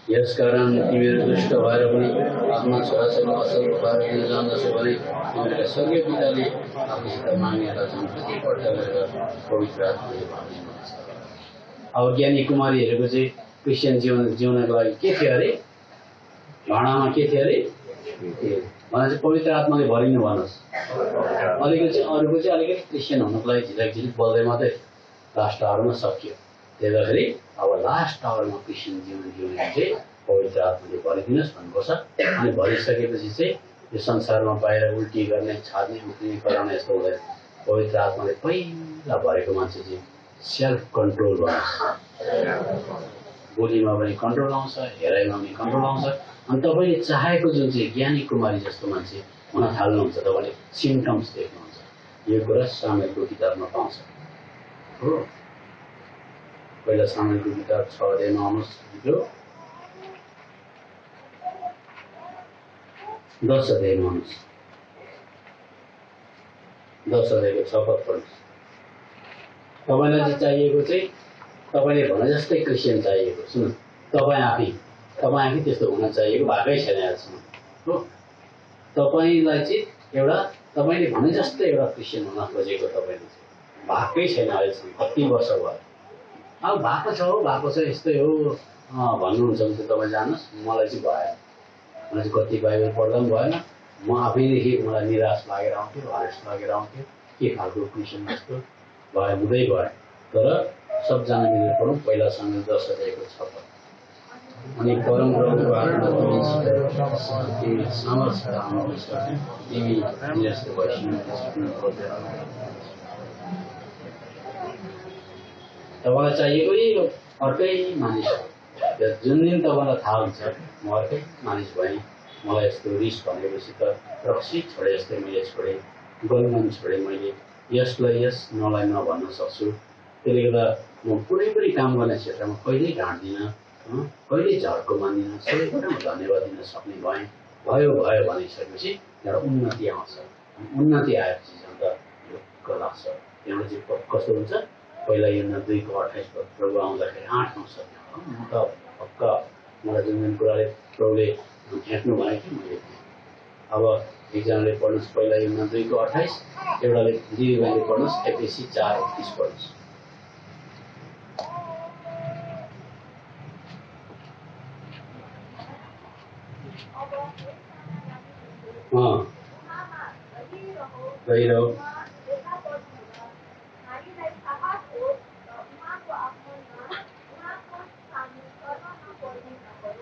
यसकारण तिमीहरू दुष्ट भएर पनि आफ्ना छोराछोरी असल भएर दिन जान्दछौ भने तिमीहरूले स्वर्गीय पिताले आफूसित माग्नेहरूलाई झन् कतिपल्ट गरेर पवित्र आत्माले भनिदिनुहुन्छ। अब ज्ञानी कुमारीहरूको चाहिँ क्रिस्चियन जीवन जिउनको लागि के थियो अरे, भाँडामा के थियो अरे भने चाहिँ पवित्र आत्माले भरिनु भन्नुहोस्। अरूको चाहिँ अलिकति क्रिस्चियन हुनुको लागि झिलिक बोल्दै मात्रै लास्ट आवरमा सकियो। त्यही भएर अब लास्ट आवरमा क्रिस्चियन जीवन जिउने चाहिँ पवित्र आत्माले भरिदिनुहोस् भन्नुपर्छ। अनि भरिसकेपछि चाहिँ यो संसारमा बाहिर उल्टी गर्ने, छाड्ने, उक्लिने, कराउने यस्तो हुँदैन। पवित्र आत्माले पहिला भरेको मान्छे चाहिँ सेल्फ कन्ट्रोल भन्नुहोस्। बोलीमा पनि कन्ट्रोल आउँछ, हेराइमा पनि कन्ट्रोल आउँछ। अनि तपाईँले चाहेको जुन चाहिँ ज्ञानी कुमारी जस्तो मान्छे हुन थाल्नुहुन्छ, तपाईँले सिम्टम्स देख्नुहुन्छ। यो कुरा सामेलको किताबमा पाउँछ हो। पहिला सामेलको किताब 6 अध्यायमा आउनुहोस्, 10 अध्यायमा आउनुहोस्, 10 अध्यायको 6 पद पढ्नुहोस्। तपाईँलाई चाहिँ चाहिएको चाहिँ तपाईँले भने जस्तै क्रिस्चियन चाहिएको सुन्नु तपाईँ आफै त्यस्तो हुन चाहिएको भएकै छैन आजसम्म हो तपाईँलाई चाहिँ एउटा तपाईँले भने जस्तै एउटा क्रिस्चियन हुन खोजेको तपाईँले चाहिँ भएकै छैन अहिलेसम्म कति वर्ष भयो अब भएको छ यस्तै हो भन्नुहुन्छ भने चाहिँ तपाईँ जानुहोस् मलाई चाहिँ भएन मलाई चाहिँ कति बाइबल पढ्दा पनि भएन म आफैदेखि मलाई निराश लागेर आउँथ्यो हरेस लागेर आउँथ्यो के खालको क्रिस्चियन जस्तो हुँदै भयो तर सबजना मिलेर पढौँ पहिला सामेल 10 अध्यायको 6 पद अनि परमप्रभुको आत्मा तिमी सामर्थ्य आउनुहोस् तिमी निरस्त तपाईँलाई चाहिएको यो अर्कै मानिस जुन दिन तपाईँलाई थाहा हुन्छ म अर्कै मानिस भएँ मलाई यस्तो रिस भनेपछि त रक्सी छोडे जस्तै मैले छोडेँ गलगन छोडेँ मैले यसलाई यस नलाई न भन्न सक्छु त्यसले गर्दा म कुनै पनि काम गर्ने क्षेत्रमा कहिल्यै ढाँट्दिनँ कहिल्यै झर्को मान्दिनँ सबै कुरामा धन्यवाद दिन सक्ने भएँ भयो भनिसकेपछि एउटा उन्नति आउँछ उन्नति आएपछि अन्त ढुक्क लाग्छ त्यहाँबाट चाहिँ कस्तो हुन्छ पहिला यो 2:28 पद प्रभु आउँदाखेरि 8 आउँछ म त पक्का मलाई जुन कुराले प्रभुले फ्याँक्नु भयो कि मैले अब एकजनाले पढ्नुहोस् पहिला यो 2:28 एउटाले दिदीबहिनीले पढ्नुहोस् एफएसी 4:30 पढ्नुहोस् गहिरो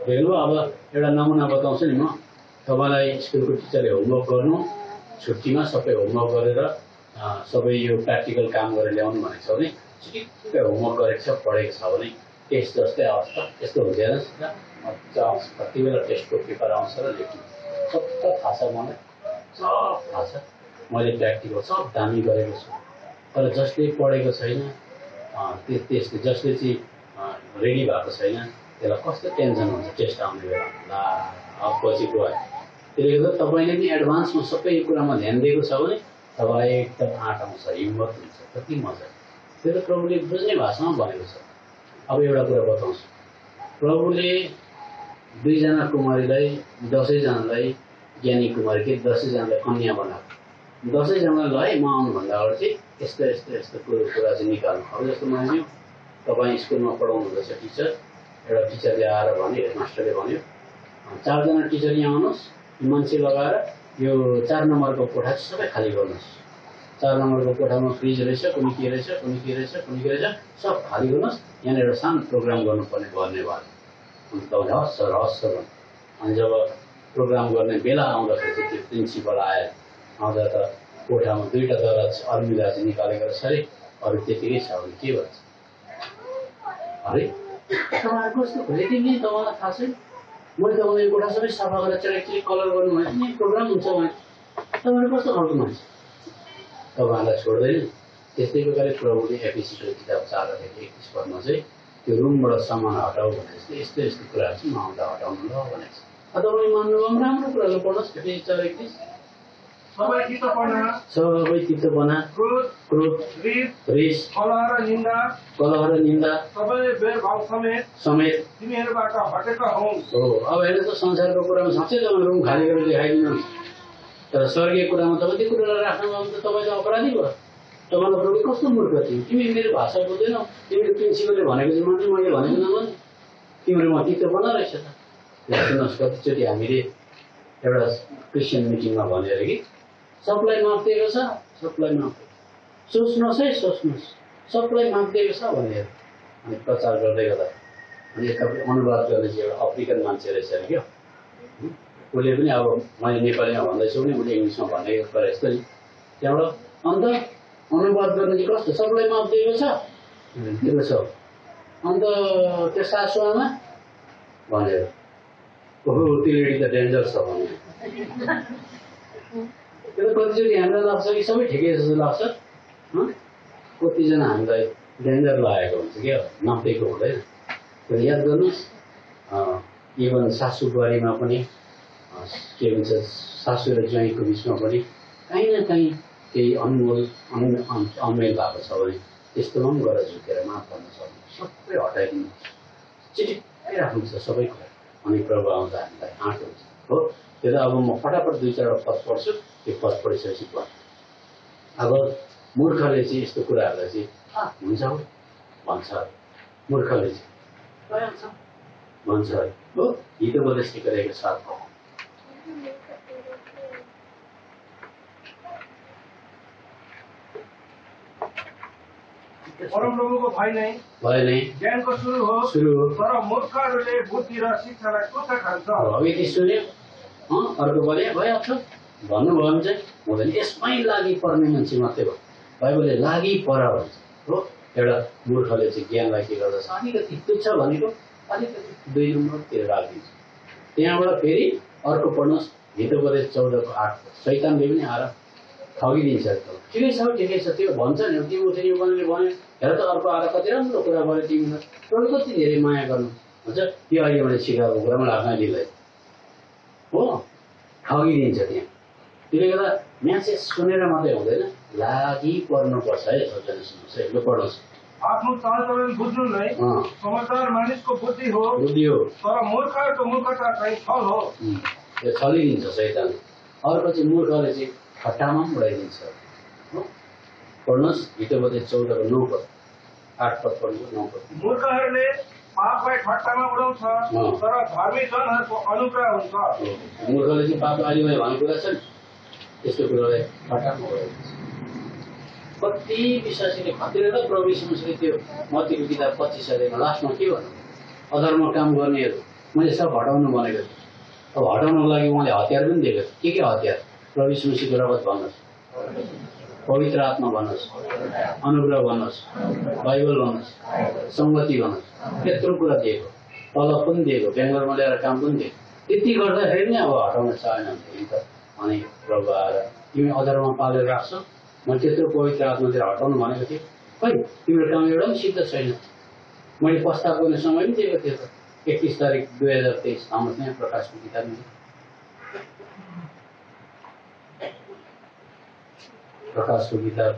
हेर्नु अब एउटा नमुना बताउँछु नि म तपाईँलाई स्कुलको टिचरले होमवर्क गर्नु छुट्टीमा सबै होमवर्क गरेर सबै यो प्र्याक्टिकल काम गरेर ल्याउनु भनेको छ भने ठिकै होमवर्क गरेको छ पढेको छ भने टेस्ट जस्तै अवस्था त्यस्तो हुँदैन मजा आउँछ कति बेला टेस्टको पेपर आउँछ र लेख्नु सब थाहा छ मलाई सब थाहा छ मैले प्र्याक्टिकल सब दामी गरेको छु तर जसले पढेको छैन त्यसले जसले चाहिँ रेडी भएको छैन त्यसलाई कस्तो टेन्सन हुन्छ टेस्ट आउने बेला ला अब पछि गयो त्यसले गर्दा तपाईँले पनि एडभान्समा सबै कुरामा ध्यान दिएको छ भने तपाईँलाई एकदम आँट आउँछ हिम्मत हुन्छ कति मजा त्यो त प्रभुले बुझ्ने भाषामा भनेको छ अब एउटा कुरा बताउँछु प्रभुले 2 जना कुमारीलाई 10 जनालाई ज्ञानी कुमारी के 10 जनालाई कन्या बनाएको 10 जनालाई म आउनुभन्दा अगाडि चाहिँ यस्तो कुरा चाहिँ निकाल्नु अब जस्तो मैले तपाईँ स्कुलमा पढाउनु हुँदैछ टिचर एउटा टिचरले आएर भन्यो हेडमास्टरले भन्यो 4 जना टिचर यहाँ आउनुहोस् मान्छे लगाएर यो 4 नम्बरको कोठा सबै खाली गर्नुहोस् 4 नम्बरको कोठामा फ्रिज रहेछ कुनै के रहेछ सब खाली गर्नुहोस् यहाँ एउटा सानो प्रोग्राम गर्नुपर्ने गर्ने भयो अन्त तपाईँले हस् सर भन्नु अनि जब प्रोग्राम गर्ने बेला आउँदाखेरि चाहिँ त्यो प्रिन्सिपल आयो आउँदा त कोठामा 2टा दराज अर्मिला चाहिँ निकालेको रहेछ अरे अरू त्यतिकै छ भने के भन्छ अरे तपाईँहरू कस्तो खुलेको नि तपाईँलाई थाहा छैन मैले तपाईँलाई कोठा सबै सफा गरेर चेक कलर गर्नु भने नि प्रोग्राम हुन्छ भने तपाईँहरू कस्तो खालको मान्छे तपाईँहरूलाई छोड्दैन त्यस्तै प्रकारले प्रभुले एफएसीको किताब 4:31 पदमा चाहिँ त्यो रुमबाट सामान हटाऊ भनेपछि यस्तो कुराहरू चाहिँ म आउँदा हटाउनु ल भनेको छ तपाईँ मान्नुभयो भने राम्रो कुराहरू पढ्नुहोस् एफएसी 4:31 सबै चित्तपना क्रोध रिस कलह र निन्दा सबै भेदभाव समेत तिमीहरूबाट हटेका हुन् हो अब हेर्नु त संसारको कुरामा साँच्चै तपाईँ रुम खाली गरेर देखाइदिनु तर स्वर्गीय कुरामा तपाईँ त्यो कुरालाई राख्नुभयो भने त तपाईँ त अपराधी भयो तपाईँलाई प्रभु कस्तो मूर्ख थियो तिमी मेरो भाषा बोल्दैनौ तिमीले प्रिन्सिपलले भनेको चाहिँ मात्रै मैले भनेको नभन् तिमीहरूमा चित्तपना रहेछ त सुन्नुहोस् कतिचोटि हामीले एउटा क्रिस्चियन मिटिङमा भने अरे कि सबलाई माफ दिएको छ सोच्नुहोस् सबलाई माफ दिएको छ भनेर अनि प्रचार गर्दै गर्दा अनि यतापट्टि अनुवाद गर्ने चाहिँ एउटा अफ्रिकन मान्छे रहेछ अरे क्या उसले पनि अब मैले नेपालीमा भन्दैछु भने उसले इङ्ग्लिसमा भन्ने गरे जस्तो नि त्यहाँबाट अन्त अनुवाद गर्ने चाहिँ कस्तो सबलाई माफ दिएको छ दिएको छ अन्त त्यो सासुआमा भनेर ओहो त्यो लेडी त डेन्जर छ भने त्यो कतिचोटि हामीलाई लाग्छ कि सबै ठिकै जस्तो लाग्छ कतिजना हामीलाई डेन्जर लागेको हुन्छ क्या नफेको हुँदैन त्यो याद गर्नुहोस् इभन सासु बुहारीमा पनि के भन्छ सासु र ज्वाइँको बिचमा पनि काहीँ न काहीँ केही अनमेल भएको छ भने त्यस्तोमा पनि गएर झुकेर माफ गर्न सक्नुहोस् सबै हटाइदिनु चिटिक्कै राख्नुपर्छ सबै कुरा अनि प्रभु आउँदा हामीलाई आँट हुन्छ हो। त्यो त अब म फटाफट 2-4 पद पढ्छु, त्यो पद पढिसकेपछि पढ। अब मूर्खले चाहिँ यस्तो कुराहरूलाई चाहिँ हुन्छ हो भन्छ, मूर्खले चाहिँ भइहाल्छ भन्छ हो। हितोपदेशले गरेको साथ परमप्रभुको भय नै ज्ञानको सुरु हो, तर मूर्खहरूले बुद्धि र शिक्षालाई तुच्छ खान्छ। अब यति सुन्यो अर्को भने भइहाल्छ भन्नुभयो भने चाहिँ हुँदैन। यसमै लागि पर्ने मान्छे मात्रै भयो। बाइबलले लागि पर भन्छ हो। एउटा मूर्खले चाहिँ ज्ञानलाई के गर्दछ अलिकति तुच्छ भनेको अलिकति 2 नम्बरतिर राखिदिन्छ। त्यहाँबाट फेरि अर्को पढ्नुहोस् हितोपदेश 14:8 शैतानले पनि आएर ठगिदिन्छ। ठिकै छ त्यो भन्छ नि तिमीले यो भन्यो हेर त अर्को आएर कति राम्रो कुरा भयो तिमीलाई टोल कति धेरै माया गर्नु भन्छ। त्यो अहिले मैले सिकाएको कुरामा लाग्न दिँदैन हो, ठगिदिन्छ त्यहाँ। त्यसले गर्दा म्यासेज सुनेर मात्रै हुँदैन, लागि पर्नुपर्छ है। सबजना सुन्नुहोस् है, ल पढ्नुहोस्। आफ्नो चालचलन बुझ्नु नै समझदार मानिसको बुद्धि हो, तर मूर्खहरूको मूर्खता चाहिँ छल हो। त्यो छलिदिन्छ शैतानले। अर्को चाहिँ मूर्खले चाहिँ खट्टामा पनि उडाइदिन्छ हो। पढ्नुहोस् हितोपदेश 14:9 8 पद पढ्नु 9 पद। मूर्खहरूले पापलाई खट्टामा उडाउँछ, तर धर्मी जनहरूको अनुग्रह हुन्छ। मूर्खले चाहिँ पाप अहिले मैले भनेको कुरा छ नि त्यस्तो कुरालाई खट्टामा उडाइदिन्छ। कति विश्वासीले खतिर र प्रभु यीशुले त्यो मत्तीको किताब 25 अध्यायमा लास्टमा के भन्नु अधर्म काम गर्नेहरू मैले सब हटाउनु भनेको छु। अब हटाउनको लागि उहाँले हतियार पनि दिएको छ। के हतियार? प्रभु यीशुको रगत भन्नुहोस्, पवित्र आत्मा भन्नुहोस्, अनुग्रह भन्नुहोस्, बाइबल भन्नुहोस्, सङ्गति भन्नुहोस्। त्यत्रो कुरा दिएको, तलब पनि दिएको, बेङ्गलोरमा ल्याएर काम पनि दिएको। त्यति गर्दाखेरि नै अब हटाउन चाहेन भने त अनि प्रभु आएर तिमी अधर्म पालेर राख्छौ, मैले त्यत्रो पवित्र आत्मातिर हटाउनु भनेको थिएँ, खै तिम्रो काम एउटा पनि सिद्ध छैन। मैले प्रस्ताव गर्ने समय पनि दिएको थिएँ त 31 तारिक 2023 आउनुहोस् यहाँ प्रकाशको किताबमा। प्रकाशको किताब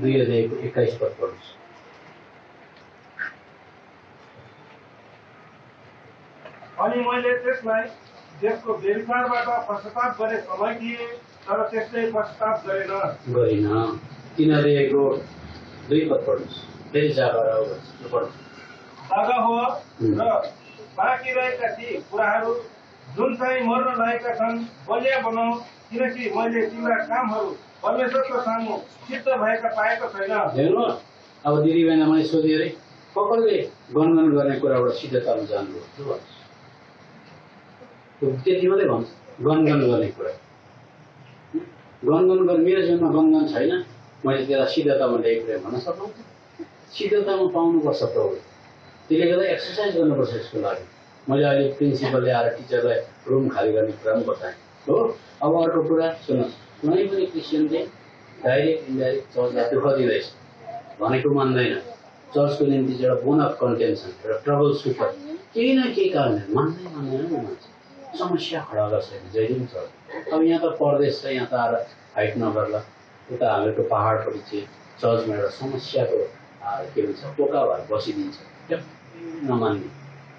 2:21 पद पढ्नुहोस्। अनि मैले त्यसलाई देशको व्यभिचारबाट पश्चाताप गरे समय दिए, तर त्यसले पश्चाताप गरेन। तिनीहरूको 2 पद पढ्नुहोस्। फेरि जाँगर दागा हो र बाँकी रहेका ती कुराहरू जुन चाहिँ मर्न लागेका छन् बलिया बनाऊ, किनकि मैले तिम्रा कामहरू परमेश्वरको सामु सिद्ध भएका पाएको छैन। हेर्नु अब दिदी बहिनी मैले सोधेँ अरे कसले गनगन गर्ने कुराबाट सिद्धतामा जानुभयो भन्छ। त्यति मात्रै भन्छ गनगन गर्ने कुरा। गनगन गर्ने मेरो जीवनमा गनगन छैन, मैले त्यसलाई सिद्धतामा ल्याएको कुरा भन्न सक्नुहुन्छ। सिद्धतामा पाउनुपर्छ प्रभु। त्यसले गर्दा एक्सर्साइज गर्नुपर्छ यसको लागि। मैले अहिले प्रिन्सिपलले आएर टिचरलाई रुम खाली गर्ने कुरा पनि बताएँ हो। अब अर्को कुरा सुन्नुहोस्, कुनै पनि क्रिस्चियनले डाइरेक्ट इन्डाइरेक्ट चर्चलाई दुःख दिँदैछ भनेको मान्दैन। चर्चको निम्ति चाहिँ एउटा बोन अफ कन्टेन्सन, एउटा ट्रबल सुटर केही न केही कारणले मान्दैन मान्छे समस्या खडा गर्छ जहिले पनि छ। अब यहाँ त परदेश छ, यहाँ त आएर फाइट नगर्ला। उता हामीहरूको पहाडपट्टि चाहिँ चर्चमा एउटा समस्याको के भन्छ पोका भएर बसिदिन्छ, नमान्ने।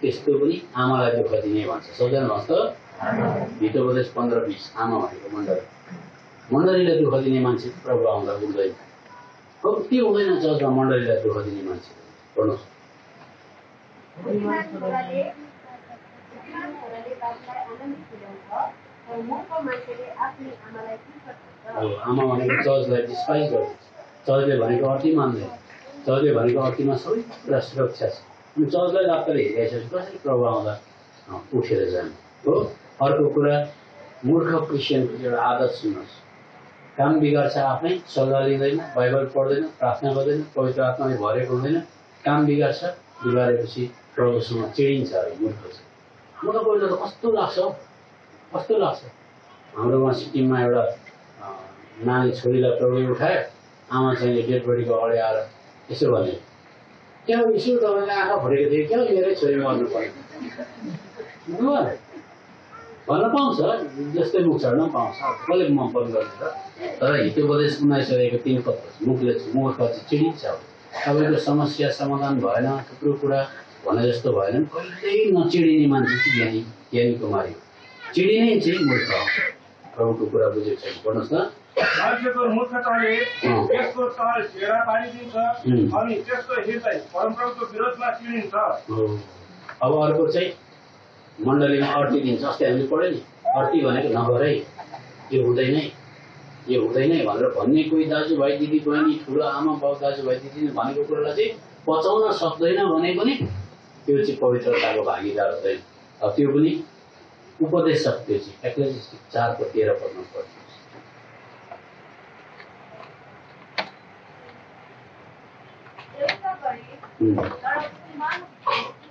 त्यस्तो पनि आमालाई दुःख दिने भन्छ। सबजना भन्छ त हितोपदेश 15:20 आमा भनेको मण्डलीलाई दुःख दिने मान्छे प्रभु आउँदा हुँदैन। कति हुँदैन चर्चमा मण्डलीलाई दुःख दिने मान्छे। पढ्नुहोस्। आमा भनेको चर्चलाई डिस्पाइज गर्छ। चर्चले भनेको अति मान्दैन। चर्चले भनेको अतिमा सबै कुरा सुरक्षा छ। अनि चर्चलाई डाक्टर हिँडाइसकेपछि कसरी प्रभु आउँदा उठेर जाने हो। अर्को कुरा मूर्ख क्रिस्चियनको एउटा आदत सुन्नुहोस्, काम बिगार्छ आफ्नै, सल्लाह लिँदैन, बाइबल पढ्दैन, प्रार्थना गर्दैन, पवित्र आत्माले भरेको हुँदैन, काम बिगार्छ। बिगारेपछि प्रभुसँग चिडिन्छ अरे मूर्ख छ। म त पहिला त कस्तो लाग्छ हाम्रोमा सिक्किममा एउटा नानी छोरीलाई प्रभुले उठायो, आमा चाहिँ डेड बडीको अगाडि आएर यसो भने क्या यसो तपाईँले आँखा फुटेको थियो क्या मेरै छोरी मर्नु पर्यो। भन्न पाउँछ, जस्तै मुख छाड्न पाउँछ, कसले मन गर्ने र तर हितोपदेश उनाइसकेको 3 पत्र मुखले मुख चाहिँ चिडिन्छ। तपाईँको समस्या समाधान भएन, थुप्रो कुरा भने जस्तो भएन, कहिल्यै नचिडिने मान्छे चाहिँ ज्ञानी कुमारी हो। चिडिने चाहिँ मूर्ख हो। प्रभुको कुरा बुझेको छैन, पढ्नुहोस् न। मान्छेको मूर्खताले त्यसको चाल छेडा पारिदिन्छ अनि त्यसको हृदय परमप्रभुको विरोधमा चिडिन्छ। अब अर्को चाहिँ मण्डलीमा अर्थी दिन्छ। अस्ति हामीले पढ्यो नि, अर्थी भनेको नगर है, यो हुँदैन भनेर भन्ने कोही दाजुभाइ दिदी बहिनी ठुलो आमा बाउ दाजुभाइ दिदी भनेको कुरालाई चाहिँ पचाउन सक्दैन भने पनि त्यो चाहिँ पवित्रताको भागीदार हुँदैन। अब त्यो पनि उपदेशक, त्यो चाहिँ एक्लेसियास्टिक 4:13 पढ्नु पर्छ।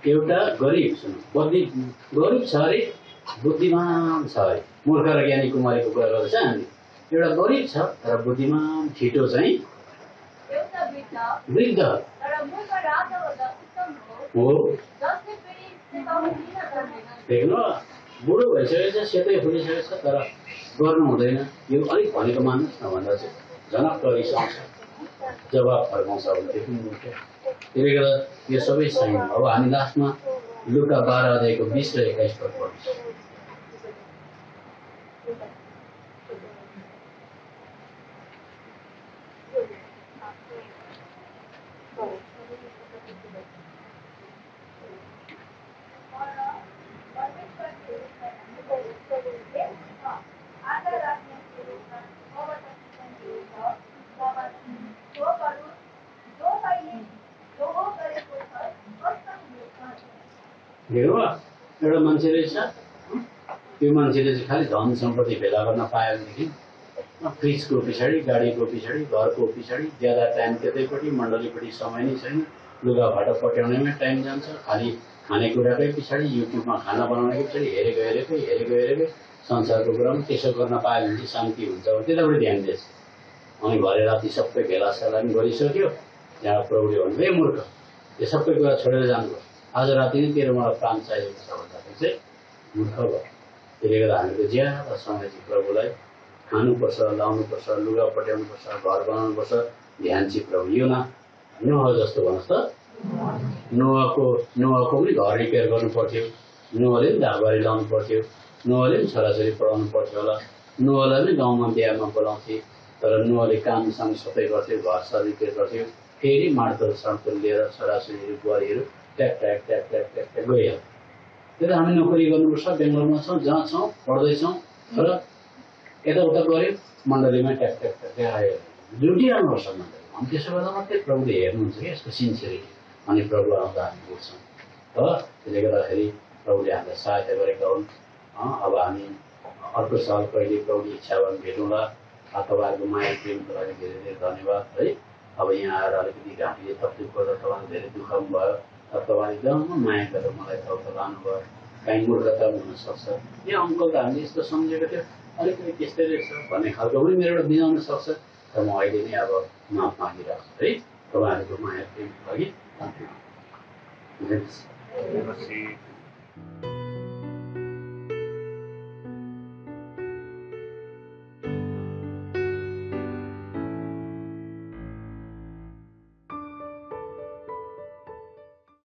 एउटा गरिब, गरिब छ अरे, बुद्धिमान छ अरे। मूर्ख र ज्ञानी कुमारीको कुरा गर्दैछ हामी। एउटा गरिब छ तर बुद्धिमान छिटो चाहिँ वृद्ध हो। देख्नु बुढो भइसकेको छ, सेतै फुलिसकेको छ तर गर्नु हुँदैन। यो अलिक भनेको मान्नुहोस् न भन्दा चाहिँ झनक्क रिसाउँछ, जवाब फर्काउँछ भनेदेखि मुख्य। त्यसले गर्दा यो सबै छैन। अब हामी लास्टमा लुका 12:20 र 21 पद पढ्छौँ। एउटा मान्छे रहेछ, त्यो मान्छेले चाहिँ खालि धन सम्पत्ति भेला गर्न पायो भनेदेखि फ्रिजको पछाडि, गाडीको पछाडि, घरको पछाडि ज्यादा टाइम त्यतैपट्टि, मण्डलीपट्टि समय नै छैन, लुगाफाटा पट्याउनेमै टाइम जान्छ, खालि खानेकुराकै पछाडि, युट्युबमा खाना बनाउनेकै पछाडि हेरेकै संसारको कुरामा त्यसो गर्न पायो भने चाहिँ शान्ति हुन्छ। त्यतापट्टि ध्यान दिएछ। अनि भरे राति सबै भेलासेला पनि गरिसक्यो। त्यहाँ प्रभुले भन्नु, ए मूर्ख, यो सबै कुरा छोडेर जानुभयो, आज राति नै तेरो मलाई प्राण चाहिएको छ भन्दाखेरि चाहिँ मूर्ख भयो। त्यसले गर्दा हामीले ज्यादा समय चाहिँ प्रभुलाई खानुपर्छ, लाउनुपर्छ, लुगा पट्याउनुपर्छ, घर बनाउनुपर्छ, ध्यान चाहिँ प्रभु। यो नोह जस्तो भन्नुहोस् त, नोहको पनि घर रिपेयर गर्नु पर्थ्यो, नोहले पनि ढाकबारी लाउनु पर्थ्यो, नोहले पनि छोराछोरी पढाउनु पर्थ्यो होला, नोहलाई पनि गाउँमा बिहामा बोलाउँथे, तर नोहले कामसाम सबै गर्थ्यो, घर सर रिपेयर गर्थ्यो, फेरि मार्तल सार्तल लिएर छोराछोरीहरू बुहारीहरू ट्याक ट्याक ट्याक ट्याक ट्याक ट्याक गइहाल्यो। त्यही त हामी नोकरी गर्नुपर्छ, बेङ्गलोरमा छौँ, जहाँ छौँ, पढ्दैछौँ, तर यताउता गऱ्यो, मण्डलीमा ट्याक ट्याक ट्याक ट्याक आयो, जुटिहाल्नुपर्छ मण्डली। अनि त्यसो गर्दा मात्रै प्रभुले हेर्नुहुन्छ कि यसको सिन्सियरिटी, अनि प्रभु आउँदा हामी बुझ्छौँ। तर त्यसले गर्दाखेरि प्रभुले हामीलाई सहायता गरेका हुन्। अब हामी अर्को साल कहिले प्रभुले इच्छा भयो भने भेटौँला। तपाईँहरूको माया प्रेमको लागि धेरै धेरै धन्यवाद है। अब यहाँ आएर अलिकति घाँटीले तकलिफ गर्दा तपाईँलाई धेरै दुःख पनि भयो, तर तपाईँले एकदम माया गरेर मलाई तौत लानुभयो। काहीँ मूर्खता पनि हुनसक्छ, यो अङ्कल त हामीले यस्तो सम्झेको थियो, अलिकति त्यस्तै रहेछ भन्ने खालको पनि मेरोबाट बिनाउन सक्छ। तर म अहिले नै अब माफ मागिरहेको छु है, तपाईँहरूको माया प्रेमको लागि धन्यवाद।